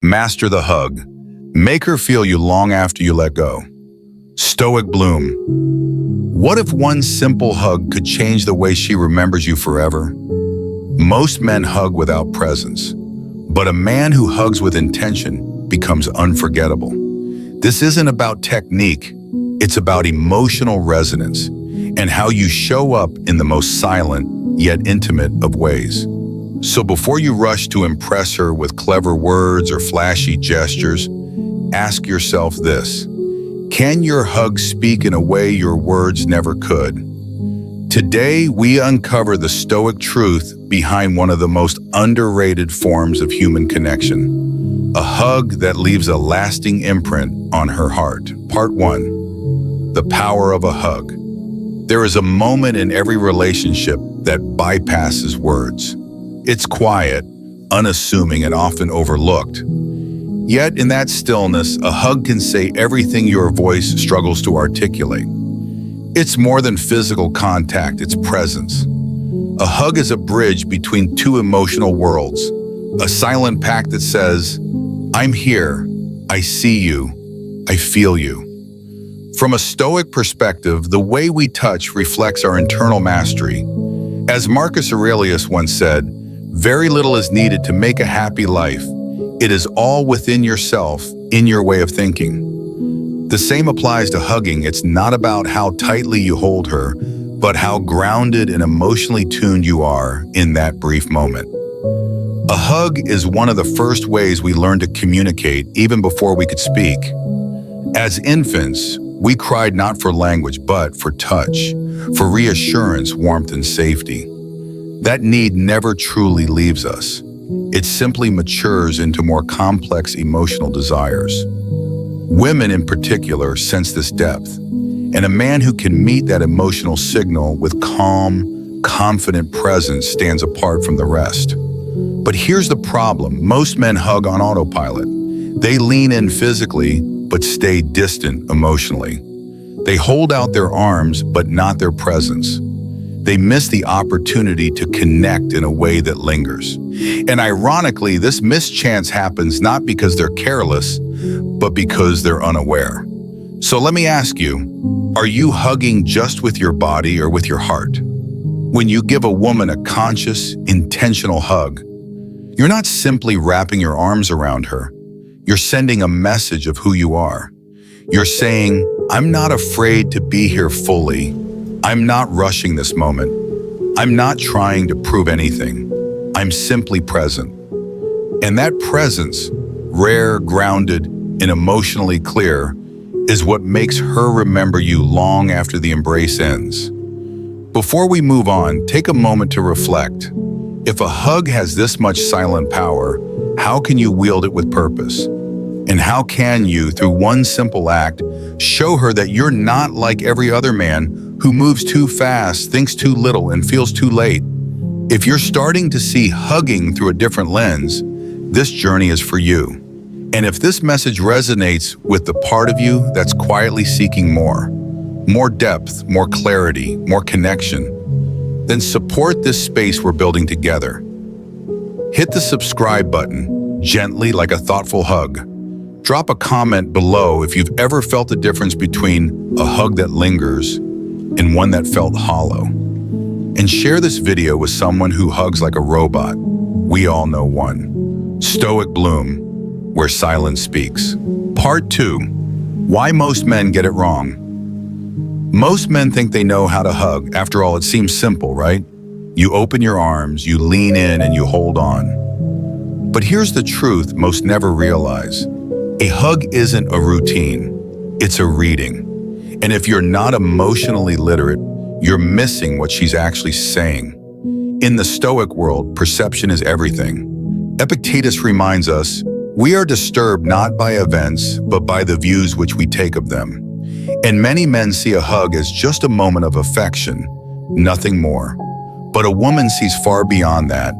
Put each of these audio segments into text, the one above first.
Master the hug. Make her feel you long after you let go. Stoic bloom. What if one simple hug could change the way she remembers you forever? Most men hug without presence, but a man who hugs with intention becomes unforgettable. This isn't about technique, it's about emotional resonance and how you show up in the most silent yet intimate of ways. So before you rush to impress her with clever words or flashy gestures, ask yourself this: can your hug speak in a way your words never could? Today, we uncover the Stoic truth behind one of the most underrated forms of human connection, a hug that leaves a lasting imprint on her heart. Part 1. The power of a hug. There is a moment in every relationship that bypasses words. It's quiet, unassuming, and often overlooked. Yet, in that stillness, a hug can say everything your voice struggles to articulate. It's more than physical contact, it's presence. A hug is a bridge between two emotional worlds, a silent pact that says, "I'm here, I see you, I feel you." From a Stoic perspective, the way we touch reflects our internal mastery. As Marcus Aurelius once said, "Very little is needed to make a happy life. It is all within yourself, in your way of thinking." The same applies to hugging. It's not about how tightly you hold her, but how grounded and emotionally tuned you are in that brief moment. A hug is one of the first ways we learn to communicate, even before we could speak. As infants, we cried not for language, but for touch, for reassurance, warmth, and safety. That need never truly leaves us. It simply matures into more complex emotional desires. Women in particular sense this depth, and a man who can meet that emotional signal with calm, confident presence stands apart from the rest. But here's the problem: most men hug on autopilot. They lean in physically, but stay distant emotionally. They hold out their arms, but not their presence. They miss the opportunity to connect in a way that lingers. And ironically, this mischance happens not because they're careless, but because they're unaware. So let me ask you, are you hugging just with your body or with your heart? When you give a woman a conscious, intentional hug, you're not simply wrapping your arms around her. You're sending a message of who you are. You're saying, "I'm not afraid to be here fully. I'm not rushing this moment. I'm not trying to prove anything. I'm simply present." And that presence, rare, grounded, and emotionally clear, is what makes her remember you long after the embrace ends. Before we move on, take a moment to reflect. If a hug has this much silent power, how can you wield it with purpose? And how can you, through one simple act, show her that you're not like every other man who moves too fast, thinks too little, and feels too late? If you're starting to see hugging through a different lens, this journey is for you. And if this message resonates with the part of you that's quietly seeking more depth, more clarity, more connection, then support this space we're building together. Hit the subscribe button, gently like a thoughtful hug. Drop a comment below if you've ever felt the difference between a hug that lingers and one that felt hollow. And share this video with someone who hugs like a robot. We all know one. Stoic bloom, where silence speaks. Part 2. Why most men get it wrong. Most men think they know how to hug. After all, it seems simple, right? You open your arms, you lean in, and you hold on. But here's the truth most never realize. A hug isn't a routine, it's a reading. And if you're not emotionally literate, you're missing what she's actually saying. In the Stoic world, perception is everything. Epictetus reminds us, we are disturbed not by events, but by the views which we take of them. And many men see a hug as just a moment of affection, nothing more. But a woman sees far beyond that.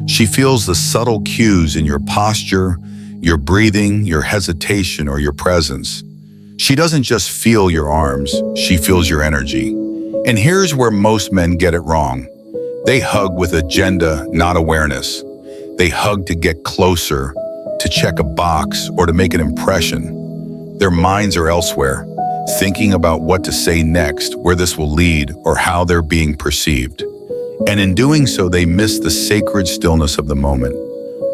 She feels the subtle cues in your posture, your breathing, your hesitation, or your presence. She doesn't just feel your arms, she feels your energy. And here's where most men get it wrong. They hug with agenda, not awareness. They hug to get closer, to check a box, or to make an impression. Their minds are elsewhere, thinking about what to say next, where this will lead, or how they're being perceived. And in doing so, they miss the sacred stillness of the moment.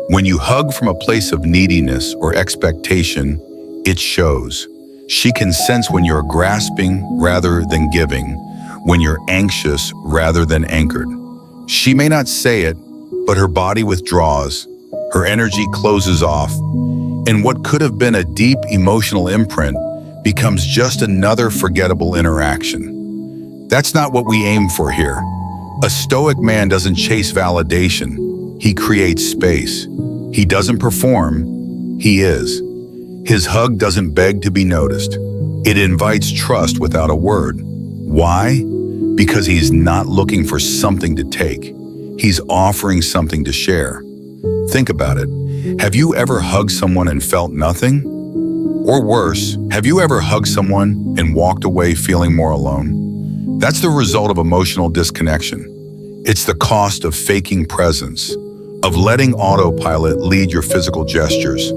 When you hug from a place of neediness or expectation, it shows. She can sense when you're grasping rather than giving, when you're anxious rather than anchored. She may not say it, but her body withdraws, her energy closes off, and what could have been a deep emotional imprint becomes just another forgettable interaction. That's not what we aim for here. A Stoic man doesn't chase validation. He creates space. He doesn't perform. He is. His hug doesn't beg to be noticed. It invites trust without a word. Why? Because he's not looking for something to take. He's offering something to share. Think about it. Have you ever hugged someone and felt nothing? Or worse, have you ever hugged someone and walked away feeling more alone? That's the result of emotional disconnection. It's the cost of faking presence, of letting autopilot lead your physical gestures.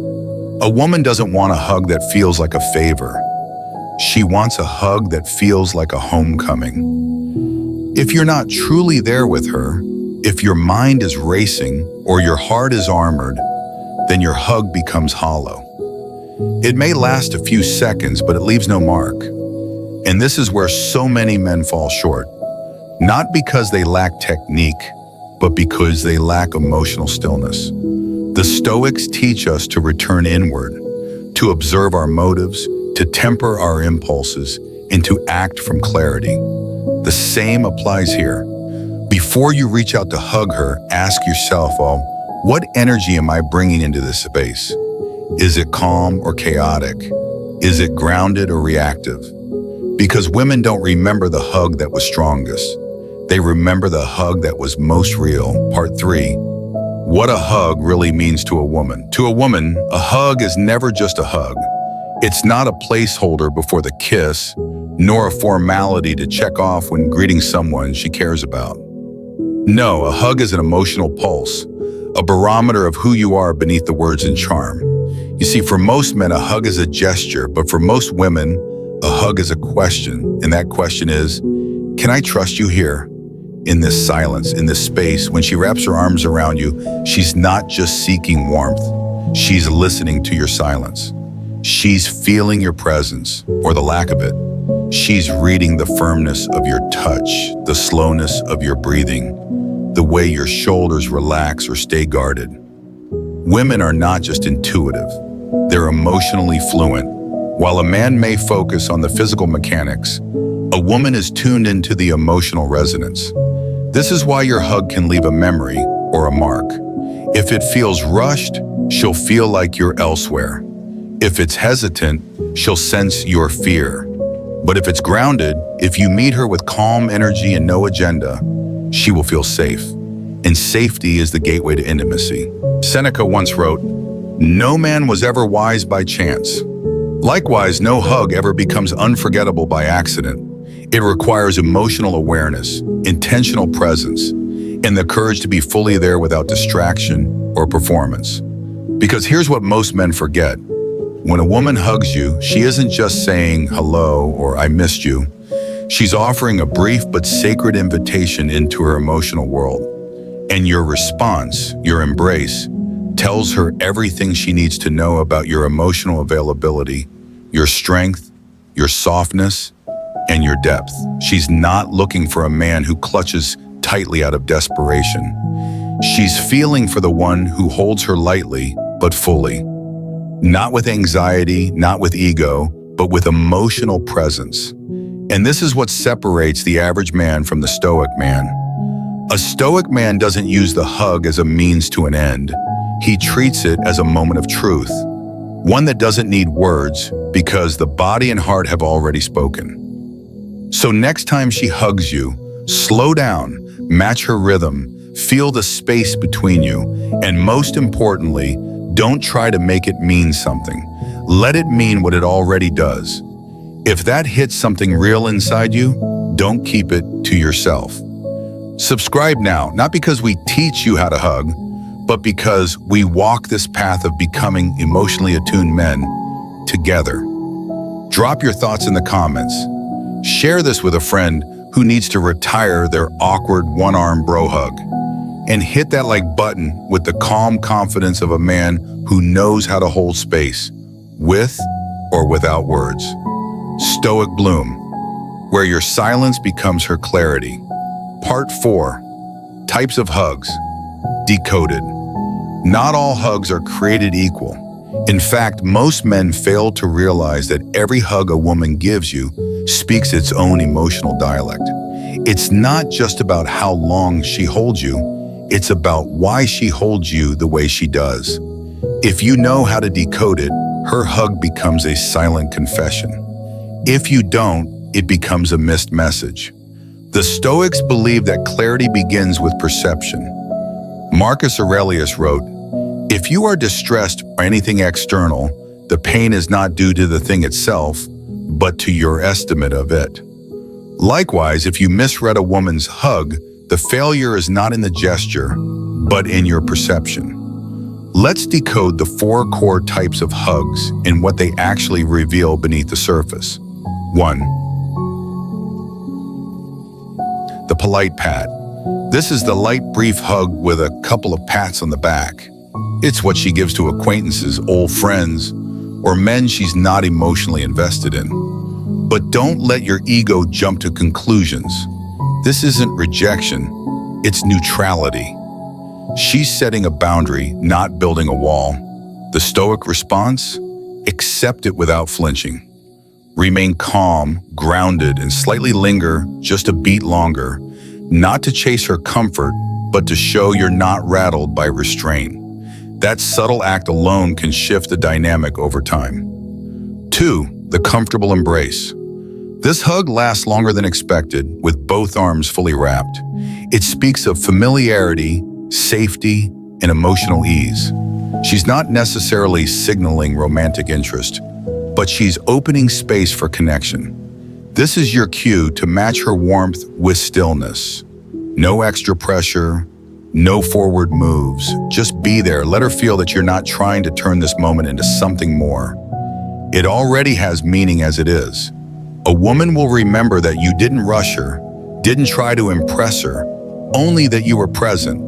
A woman doesn't want a hug that feels like a favor. She wants a hug that feels like a homecoming. If you're not truly there with her, if your mind is racing or your heart is armored, then your hug becomes hollow. It may last a few seconds, but it leaves no mark. And this is where so many men fall short. Not because they lack technique, but because they lack emotional stillness. The Stoics teach us to return inward, to observe our motives, to temper our impulses, and to act from clarity. The same applies here. Before you reach out to hug her, ask yourself, what energy am I bringing into this space? Is it calm or chaotic? Is it grounded or reactive? Because women don't remember the hug that was strongest. They remember the hug that was most real. Part 3. What a hug really means to a woman. To a woman, a hug is never just a hug. It's not a placeholder before the kiss, nor a formality to check off when greeting someone she cares about. No, a hug is an emotional pulse, a barometer of who you are beneath the words and charm. You see, for most men, a hug is a gesture, but for most women, a hug is a question. And that question is, can I trust you here? In this silence, in this space, when she wraps her arms around you, she's not just seeking warmth. She's listening to your silence. She's feeling your presence, or the lack of it. She's reading the firmness of your touch, the slowness of your breathing, the way your shoulders relax or stay guarded. Women are not just intuitive. They're emotionally fluent. While a man may focus on the physical mechanics, a woman is tuned into the emotional resonance. This is why your hug can leave a memory or a mark. If it feels rushed, she'll feel like you're elsewhere. If it's hesitant, she'll sense your fear. But if it's grounded, if you meet her with calm energy and no agenda, she will feel safe. And safety is the gateway to intimacy. Seneca once wrote, "No man was ever wise by chance. Likewise, no hug ever becomes unforgettable by accident. It requires emotional awareness, intentional presence, and the courage to be fully there without distraction or performance." Because here's what most men forget. When a woman hugs you, she isn't just saying hello or I missed you. She's offering a brief but sacred invitation into her emotional world. And your response, your embrace, tells her everything she needs to know about your emotional availability, your strength, your softness, and your depth. She's not looking for a man who clutches tightly out of desperation. She's feeling for the one who holds her lightly, but fully. Not with anxiety, not with ego, but with emotional presence. And this is what separates the average man from the Stoic man. A Stoic man doesn't use the hug as a means to an end. He treats it as a moment of truth, one that doesn't need words because the body and heart have already spoken. So next time she hugs you, slow down, match her rhythm, feel the space between you, and most importantly, don't try to make it mean something. Let it mean what it already does. If that hits something real inside you, don't keep it to yourself. Subscribe now, not because we teach you how to hug, but because we walk this path of becoming emotionally attuned men together. Drop your thoughts in the comments. Share this with a friend who needs to retire their awkward one-arm bro hug. And hit that like button with the calm confidence of a man who knows how to hold space, with or without words. Stoic Bloom, where your silence becomes her clarity. Part 4, Types of Hugs, Decoded. Not all hugs are created equal. In fact, most men fail to realize that every hug a woman gives you speaks its own emotional dialect. It's not just about how long she holds you, it's about why she holds you the way she does. If you know how to decode it, her hug becomes a silent confession. If you don't, it becomes a missed message. The Stoics believe that clarity begins with perception. Marcus Aurelius wrote, "If you are distressed by anything external, the pain is not due to the thing itself, but to your estimate of it." Likewise, if you misread a woman's hug, the failure is not in the gesture, but in your perception. Let's decode the 4 core types of hugs and what they actually reveal beneath the surface. 1. The polite pat. This is the light, brief hug with a couple of pats on the back. It's what she gives to acquaintances, old friends, or men she's not emotionally invested in. But don't let your ego jump to conclusions. This isn't rejection, it's neutrality. She's setting a boundary, not building a wall. The Stoic response? Accept it without flinching. Remain calm, grounded, and slightly linger just a beat longer, not to chase her comfort, but to show you're not rattled by restraint. That subtle act alone can shift the dynamic over time. 2. The comfortable embrace. This hug lasts longer than expected, with both arms fully wrapped. It speaks of familiarity, safety, and emotional ease. She's not necessarily signaling romantic interest, but she's opening space for connection. This is your cue to match her warmth with stillness. No extra pressure, no forward moves. Just be there. Let her feel that you're not trying to turn this moment into something more. It already has meaning as it is. A woman will remember that you didn't rush her, didn't try to impress her, only that you were present.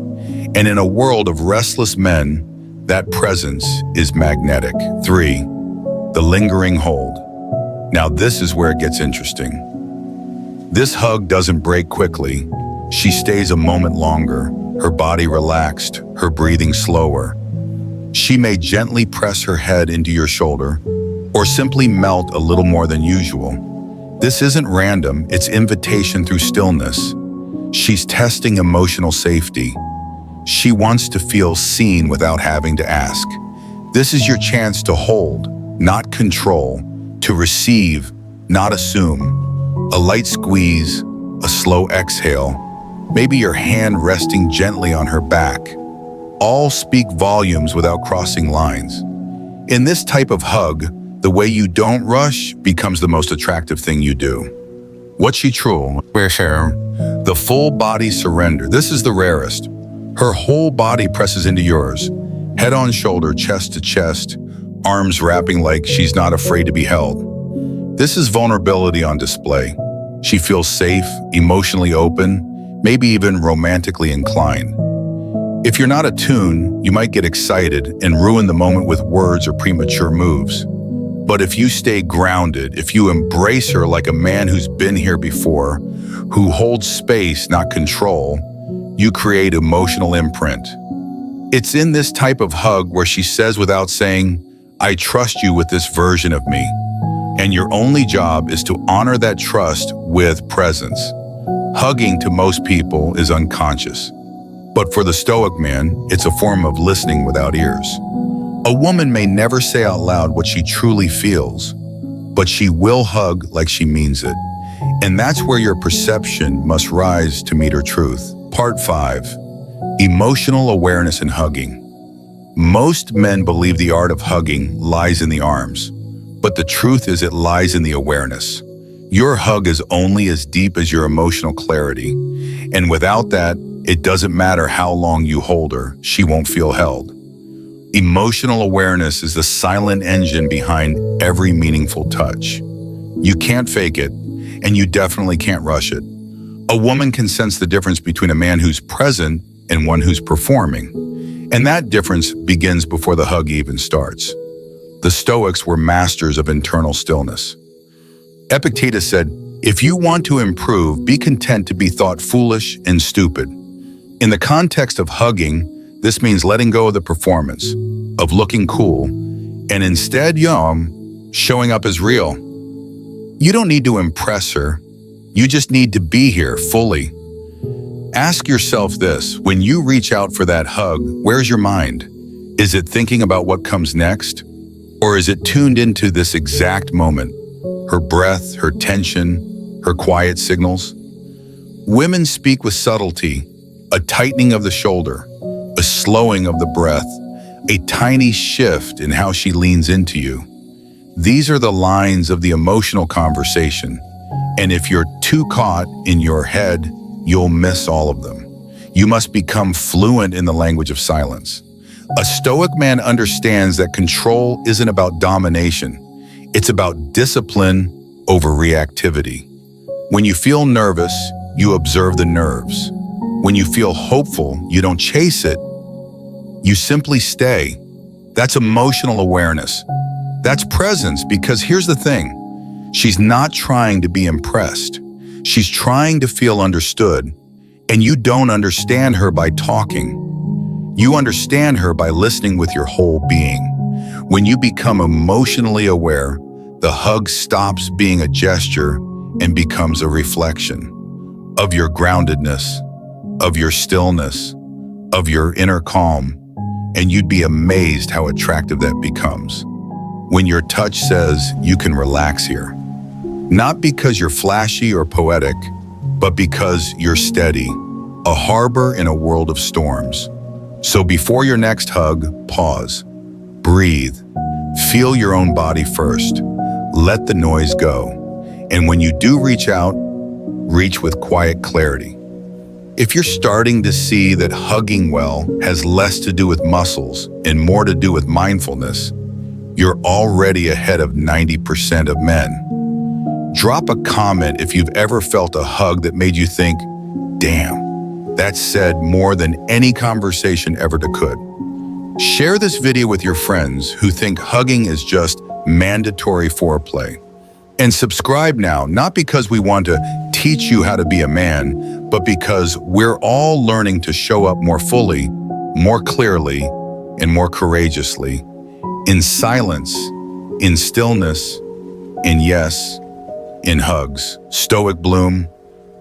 And in a world of restless men, that presence is magnetic. 3. The lingering hold. Now this is where it gets interesting. This hug doesn't break quickly. She stays a moment longer, her body relaxed, her breathing slower. She may gently press her head into your shoulder, or simply melt a little more than usual. This isn't random, it's invitation through stillness. She's testing emotional safety. She wants to feel seen without having to ask. This is your chance to hold, not control, to receive, not assume. A light squeeze, a slow exhale, maybe your hand resting gently on her back. All speak volumes without crossing lines. In this type of hug, the way you don't rush becomes the most attractive thing you do. What's she true? The full body surrender. This is the rarest. Her whole body presses into yours, head on shoulder, chest to chest, arms wrapping like she's not afraid to be held. This is vulnerability on display. She feels safe, emotionally open, maybe even romantically inclined. If you're not attuned, you might get excited and ruin the moment with words or premature moves. But if you stay grounded, if you embrace her like a man who's been here before, who holds space, not control, you create emotional imprint. It's in this type of hug where she says without saying, "I trust you with this version of me." And your only job is to honor that trust with presence. Hugging to most people is unconscious. But for the Stoic man, it's a form of listening without ears. A woman may never say out loud what she truly feels, but she will hug like she means it. And that's where your perception must rise to meet her truth. Part 5. Emotional awareness in hugging. Most men believe the art of hugging lies in the arms, but the truth is it lies in the awareness. Your hug is only as deep as your emotional clarity, and without that, It doesn't matter how long you hold her, she won't feel held. Emotional awareness is the silent engine behind every meaningful touch. You can't fake it, and you definitely can't rush it. A woman can sense the difference between a man who's present and one who's performing. And that difference begins before the hug even starts. The Stoics were masters of internal stillness. Epictetus said, "If you want to improve, be content to be thought foolish and stupid." In the context of hugging, this means letting go of the performance, of looking cool, and instead, showing up as real. You don't need to impress her. You just need to be here fully. Ask yourself this: when you reach out for that hug, where's your mind? Is it thinking about what comes next? Or is it tuned into this exact moment? Her breath, her tension, her quiet signals? Women speak with subtlety, a tightening of the shoulder, a slowing of the breath, a tiny shift in how she leans into you. These are the lines of the emotional conversation. And if you're too caught in your head, you'll miss all of them. You must become fluent in the language of silence. A Stoic man understands that control isn't about domination. It's about discipline over reactivity. When you feel nervous, you observe the nerves. When you feel hopeful, you don't chase it. You simply stay. That's emotional awareness. That's presence, because here's the thing. She's not trying to be impressed. She's trying to feel understood. And you don't understand her by talking. You understand her by listening with your whole being. When you become emotionally aware, the hug stops being a gesture and becomes a reflection of your groundedness, of your stillness, of your inner calm, and you'd be amazed how attractive that becomes. When your touch says you can relax here. Not because you're flashy or poetic, but because you're steady, a harbor in a world of storms. So before your next hug, pause, breathe, feel your own body first, let the noise go. And when you do reach out, reach with quiet clarity. If you're starting to see that hugging well has less to do with muscles and more to do with mindfulness, you're already ahead of 90% of men. Drop a comment if you've ever felt a hug that made you think, damn, that said more than any conversation ever could. Share this video with your friends who think hugging is just mandatory foreplay. And subscribe now, not because we want to teach you how to be a man, but because we're all learning to show up more fully, more clearly, and more courageously, in silence, in stillness, and yes, in hugs. Stoic bloom,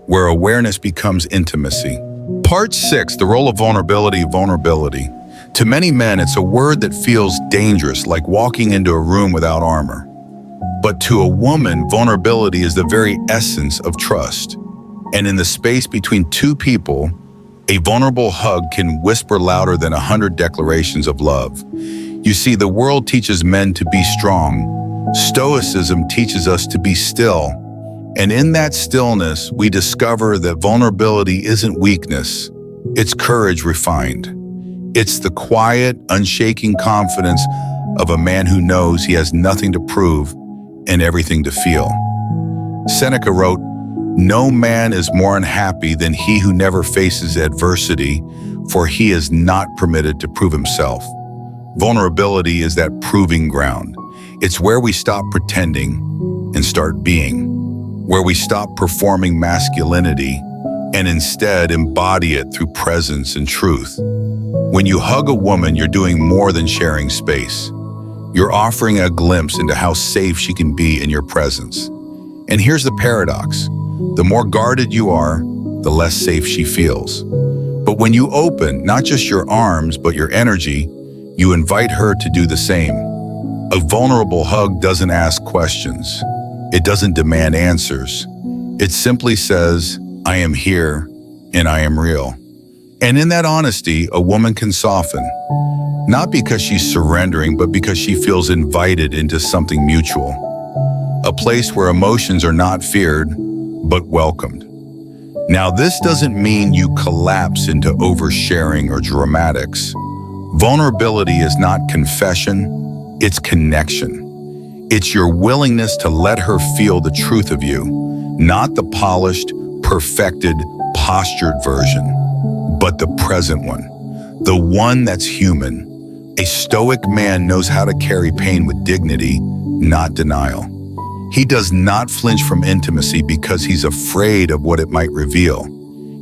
where awareness becomes intimacy. Part 6, the role of vulnerability. To many men, it's a word that feels dangerous, like walking into a room without armor. But to a woman, vulnerability is the very essence of trust. And in the space between two people, a vulnerable hug can whisper louder than 100 declarations of love. You see, the world teaches men to be strong. Stoicism teaches us to be still. And in that stillness, we discover that vulnerability isn't weakness. It's courage refined. It's the quiet, unshaking confidence of a man who knows he has nothing to prove and everything to feel. Seneca wrote, "No man is more unhappy than he who never faces adversity, for he is not permitted to prove himself." Vulnerability is that proving ground. It's where we stop pretending and start being, where we stop performing masculinity and instead embody it through presence and truth. When you hug a woman, you're doing more than sharing space. You're offering a glimpse into how safe she can be in your presence. And here's the paradox. The more guarded you are, the less safe she feels. But when you open, not just your arms, but your energy, you invite her to do the same. A vulnerable hug doesn't ask questions. It doesn't demand answers. It simply says, I am here and I am real. And in that honesty, a woman can soften. Not because she's surrendering, but because she feels invited into something mutual. A place where emotions are not feared, but welcomed. Now, this doesn't mean you collapse into oversharing or dramatics. Vulnerability is not confession, it's connection. It's your willingness to let her feel the truth of you, not the polished, perfected, postured version, but the present one, the one that's human. A stoic man knows how to carry pain with dignity, not denial. He does not flinch from intimacy because he's afraid of what it might reveal.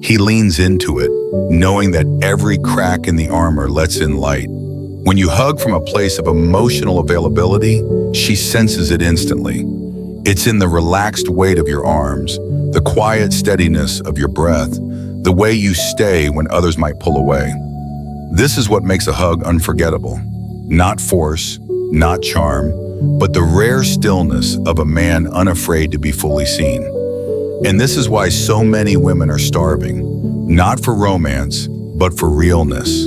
He leans into it, knowing that every crack in the armor lets in light. When you hug from a place of emotional availability, she senses it instantly. It's in the relaxed weight of your arms, the quiet steadiness of your breath, the way you stay when others might pull away. This is what makes a hug unforgettable. Not force, not charm, but the rare stillness of a man unafraid to be fully seen. And this is why so many women are starving, not for romance, but for realness,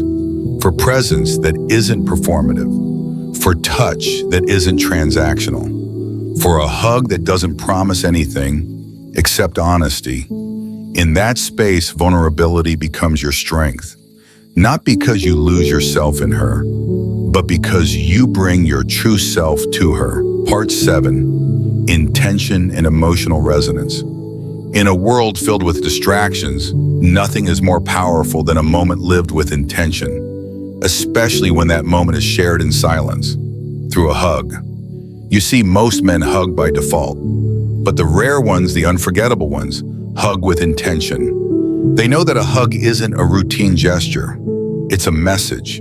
for presence that isn't performative, for touch that isn't transactional, for a hug that doesn't promise anything except honesty. In that space, vulnerability becomes your strength, not because you lose yourself in her, but because you bring your true self to her. Part 7, Intention and Emotional Resonance. In a world filled with distractions, nothing is more powerful than a moment lived with intention, especially when that moment is shared in silence, through a hug. You see, most men hug by default, but the rare ones, the unforgettable ones, hug with intention. They know that a hug isn't a routine gesture. It's a message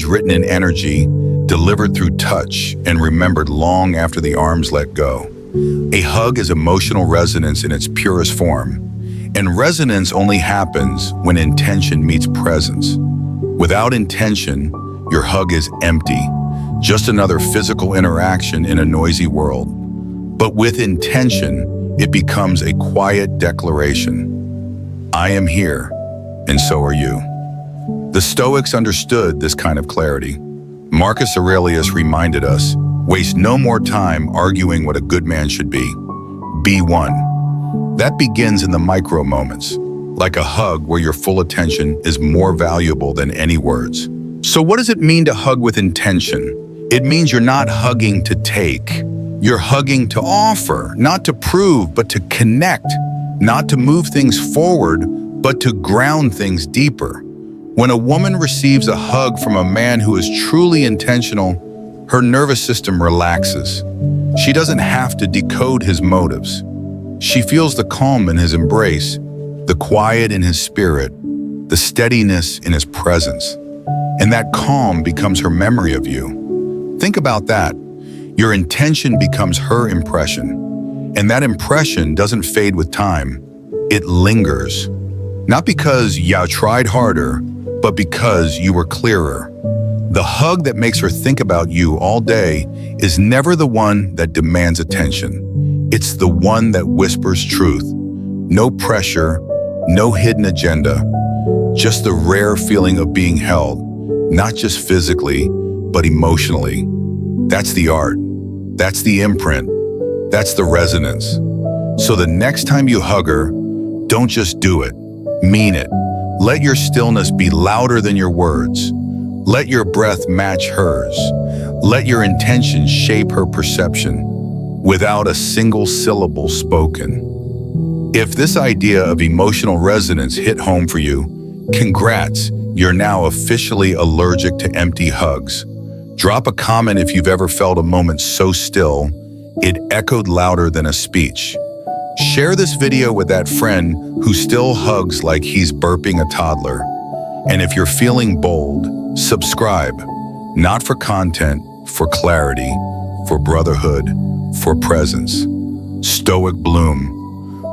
written in energy, delivered through touch, and remembered long after the arms let go. A hug is emotional resonance in its purest form, and resonance only happens when intention meets presence. Without intention, your hug is empty, just another physical interaction in a noisy world. But with intention, it becomes a quiet declaration. I am here, and so are you. The Stoics understood this kind of clarity. Marcus Aurelius reminded us, waste no more time arguing what a good man should be. Be one. That begins in the micro moments, like a hug where your full attention is more valuable than any words. So what does it mean to hug with intention? It means you're not hugging to take. You're hugging to offer, not to prove, but to connect, not to move things forward, but to ground things deeper. When a woman receives a hug from a man who is truly intentional, her nervous system relaxes. She doesn't have to decode his motives. She feels the calm in his embrace, the quiet in his spirit, the steadiness in his presence. And that calm becomes her memory of you. Think about that. Your intention becomes her impression. And that impression doesn't fade with time. It lingers. Not because you tried harder, but because you were clearer. The hug that makes her think about you all day is never the one that demands attention. It's the one that whispers truth. No pressure, no hidden agenda, just the rare feeling of being held, not just physically, but emotionally. That's the art. That's the imprint. That's the resonance. So the next time you hug her, don't just do it, mean it. Let your stillness be louder than your words. Let your breath match hers. Let your intention shape her perception without a single syllable spoken. If this idea of emotional resonance hit home for you, congrats, you're now officially allergic to empty hugs. Drop a comment if you've ever felt a moment so still, it echoed louder than a speech. Share this video with that friend who still hugs like he's burping a toddler. And if you're feeling bold, subscribe, not for content, for clarity, for brotherhood, for presence. Stoic Bloom,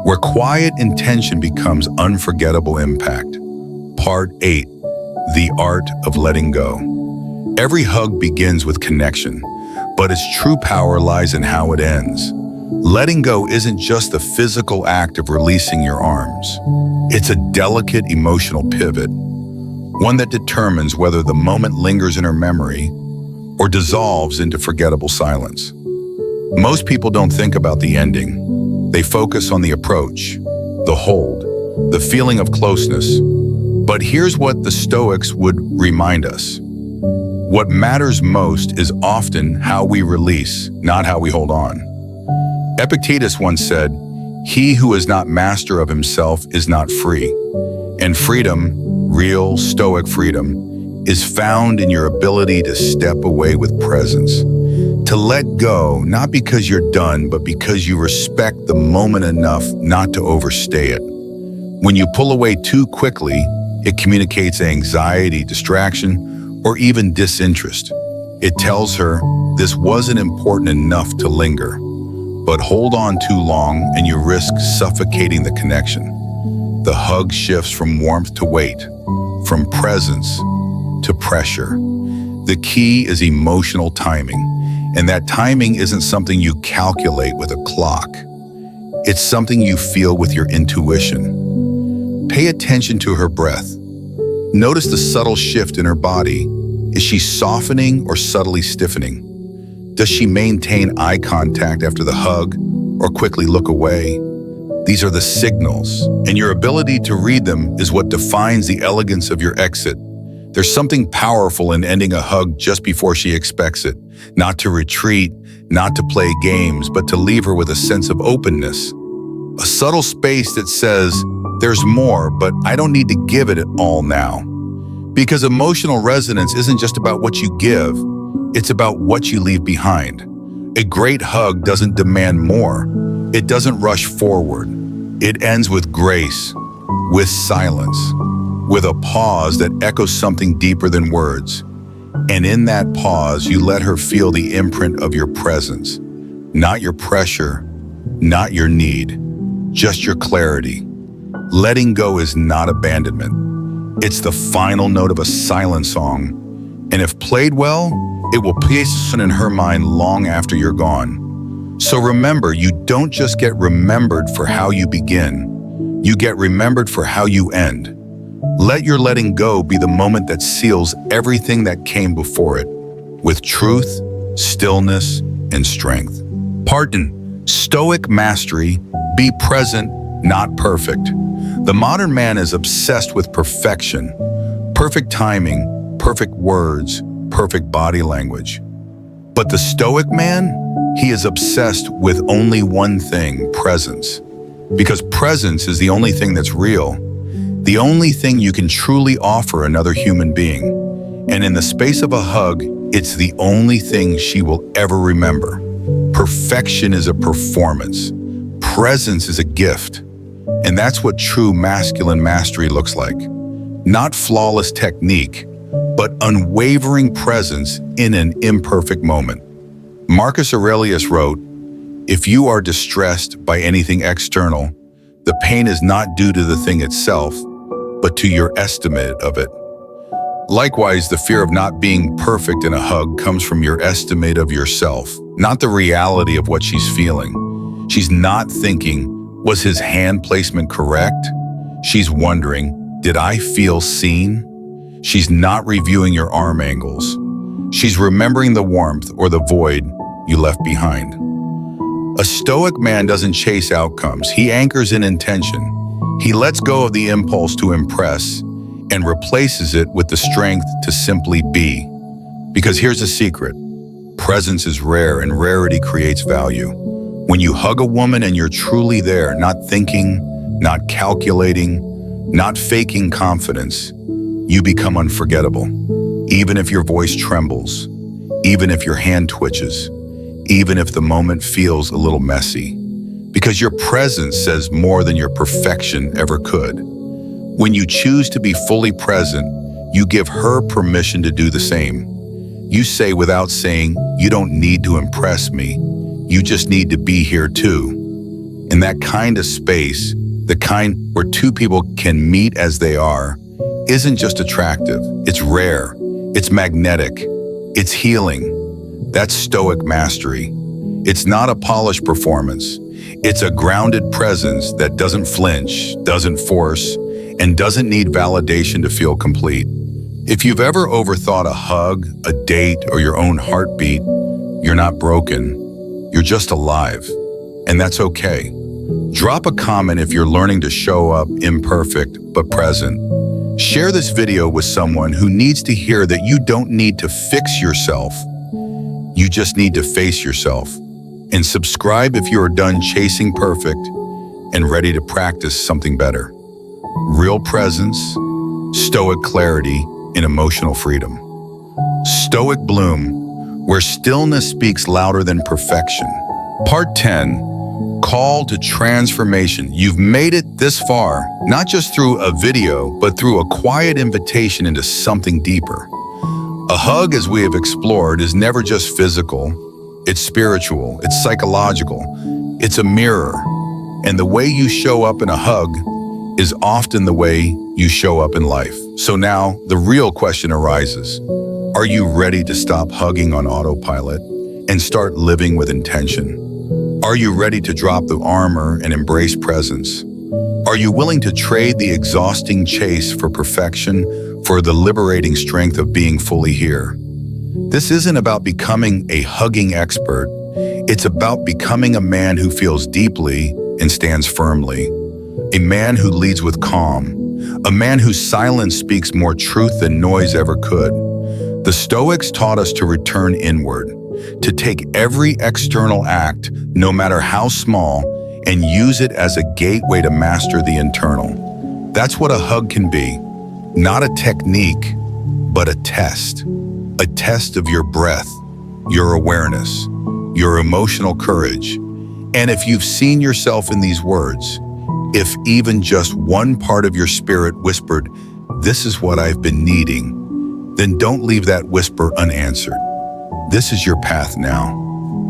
where quiet intention becomes unforgettable impact. Part 8, The Art of Letting Go. Every hug begins with connection, but its true power lies in how it ends. Letting go isn't just the physical act of releasing your arms. It's a delicate emotional pivot, one that determines whether the moment lingers in her memory or dissolves into forgettable silence. Most people don't think about the ending. They focus on the approach, the hold, the feeling of closeness. But here's what the Stoics would remind us. What matters most is often how we release, not how we hold on. Epictetus once said, "He who is not master of himself is not free." And freedom, real Stoic freedom, is found in your ability to step away with presence. To let go, not because you're done, but because you respect the moment enough not to overstay it. When you pull away too quickly, it communicates anxiety, distraction, or even disinterest. It tells her this wasn't important enough to linger. But hold on too long and you risk suffocating the connection. The hug shifts from warmth to weight, from presence to pressure. The key is emotional timing, and that timing isn't something you calculate with a clock. It's something you feel with your intuition. Pay attention to her breath. Notice the subtle shift in her body. Is she softening or subtly stiffening? Does she maintain eye contact after the hug or quickly look away? These are the signals, and your ability to read them is what defines the elegance of your exit. There's something powerful in ending a hug just before she expects it, not to retreat, not to play games, but to leave her with a sense of openness. A subtle space that says, there's more, but I don't need to give it all now. Because emotional resonance isn't just about what you give, it's about what you leave behind. A great hug doesn't demand more. It doesn't rush forward. It ends with grace, with silence, with a pause that echoes something deeper than words. And in that pause, you let her feel the imprint of your presence, not your pressure, not your need, just your clarity. Letting go is not abandonment. It's the final note of a silent song. And if played well, it will place in her mind long after you're gone. So remember, you don't just get remembered for how you begin. You get remembered for how you end. Let your letting go be the moment that seals everything that came before it, with truth, stillness, and strength. Stoic mastery, be present, not perfect. The modern man is obsessed with perfection. Perfect timing, perfect words, perfect body language. But the Stoic man, he is obsessed with only one thing, presence. Because presence is the only thing that's real, the only thing you can truly offer another human being. And in the space of a hug, it's the only thing she will ever remember. Perfection is a performance. Presence is a gift. And that's what true masculine mastery looks like. Not flawless technique, but unwavering presence in an imperfect moment. Marcus Aurelius wrote, "If you are distressed by anything external, the pain is not due to the thing itself, but to your estimate of it." Likewise, the fear of not being perfect in a hug comes from your estimate of yourself, not the reality of what she's feeling. She's not thinking, was his hand placement correct? She's wondering, did I feel seen? She's not reviewing your arm angles. She's remembering the warmth or the void you left behind. A Stoic man doesn't chase outcomes. He anchors in intention. He lets go of the impulse to impress and replaces it with the strength to simply be. Because here's a secret. Presence is rare, and rarity creates value. When you hug a woman and you're truly there, not thinking, not calculating, not faking confidence, you become unforgettable. Even if your voice trembles, even if your hand twitches, even if the moment feels a little messy. Because your presence says more than your perfection ever could. When you choose to be fully present, you give her permission to do the same. You say without saying, you don't need to impress me. You just need to be here too. In that kind of space, the kind where two people can meet as they are, isn't just attractive, it's rare, it's magnetic, it's healing. That's Stoic mastery. It's not a polished performance. It's a grounded presence that doesn't flinch, doesn't force, and doesn't need validation to feel complete. If you've ever overthought a hug, a date, or your own heartbeat, you're not broken. You're just alive. And that's okay. Drop a comment if you're learning to show up imperfect but present. Share this video with someone who needs to hear that you don't need to fix yourself. You just need to face yourself. And subscribe if you are done chasing perfect and ready to practice something better. Real presence, stoic clarity, and emotional freedom. Stoic bloom, where stillness speaks louder than perfection. Part 10, call to transformation. You've made it this far, not just through a video, but through a quiet invitation into something deeper. A hug, as we have explored, is never just physical. It's spiritual, it's psychological, it's a mirror. And the way you show up in a hug is often the way you show up in life. So now, the real question arises. Are you ready to stop hugging on autopilot and start living with intention? Are you ready to drop the armor and embrace presence? Are you willing to trade the exhausting chase for perfection for the liberating strength of being fully here? This isn't about becoming a hugging expert. It's about becoming a man who feels deeply and stands firmly. A man who leads with calm. A man whose silence speaks more truth than noise ever could. The Stoics taught us to return inward, to take every external act, no matter how small, and use it as a gateway to master the internal. That's what a hug can be. Not a technique, but a test. A test of your breath, your awareness, your emotional courage. And if you've seen yourself in these words, if even just one part of your spirit whispered, "This is what I've been needing," then don't leave that whisper unanswered. This is your path now,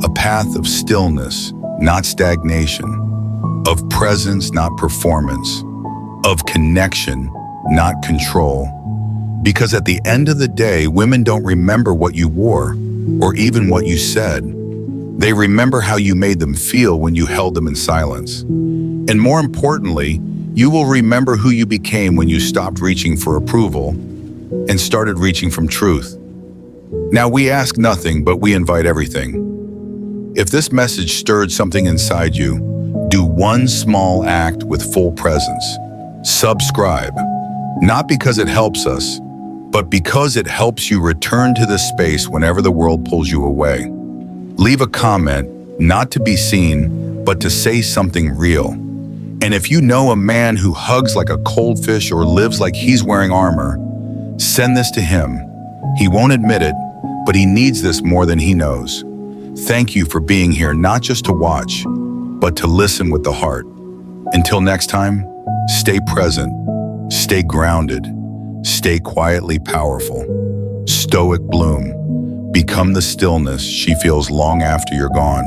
a path of stillness, not stagnation, of presence, not performance, of connection, not control. Because at the end of the day, women don't remember what you wore or even what you said. They remember how you made them feel when you held them in silence. And more importantly, you will remember who you became when you stopped reaching for approval and started reaching from truth. Now, we ask nothing, but we invite everything. If this message stirred something inside you, do one small act with full presence. Subscribe, not because it helps us, but because it helps you return to this space whenever the world pulls you away. Leave a comment, not to be seen, but to say something real. And if you know a man who hugs like a cold fish or lives like he's wearing armor, send this to him. He won't admit it, but he needs this more than he knows. Thank you for being here, not just to watch, but to listen with the heart. Until next time, stay present, stay grounded, stay quietly powerful. Stoic bloom. Become the stillness she feels long after you're gone.